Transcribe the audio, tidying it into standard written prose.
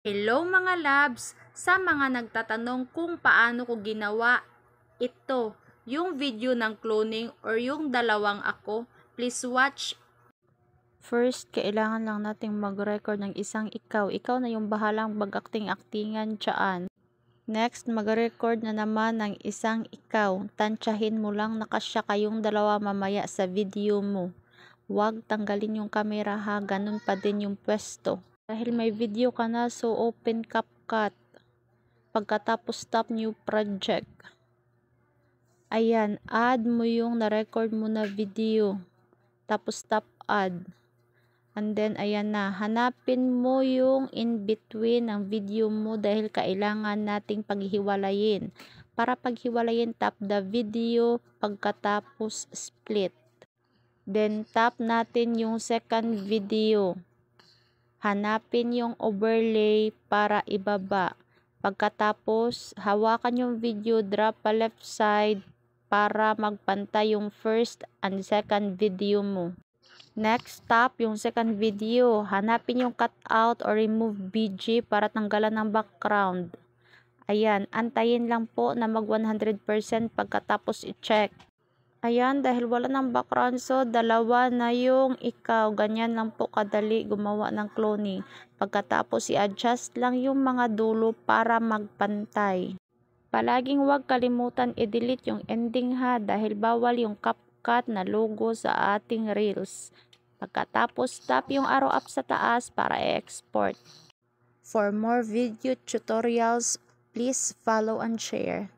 Hello mga labs! Sa mga nagtatanong kung paano ko ginawa ito, yung video ng cloning or yung dalawang ako, please watch. First, kailangan lang nating mag-record ng isang ikaw. Ikaw na yung bahalang mag-acting-actingan dyan. Next, mag-record na naman ng isang ikaw. Tansyahin mo lang nakasya kayong dalawa mamaya sa video mo. Huwag tanggalin yung camera ha, ganun pa din yung pwesto. Dahil may video ka na, so open CapCut. Pagkatapos stop new project. Ayan, add mo yung na-record mo na video. Tapos stop add. And then, ayan na. Hanapin mo yung in-between ng video mo dahil kailangan nating paghiwalayin. Para paghiwalayin, tap the video, pagkatapos split. Then, tap natin yung second video. Hanapin yung overlay para ibaba. Pagkatapos, hawakan yung video, drop pa left side para magpantay yung first and second video mo. Next, tap yung second video. Hanapin yung cutout or remove BG para tanggalan ng background. Ayan, antayin lang po na mag 100% pagkatapos i-check. Ayan, dahil wala ng background, so dalawa na yung ikaw. Ganyan lang po kadali gumawa ng cloning. Pagkatapos i-adjust lang yung mga dulo para magpantay. Palaging huwag kalimutan i-delete yung ending ha, dahil bawal yung CapCut na logo sa ating reels. Pagkatapos tap yung arrow up sa taas para i-export. For more video tutorials, please follow and share.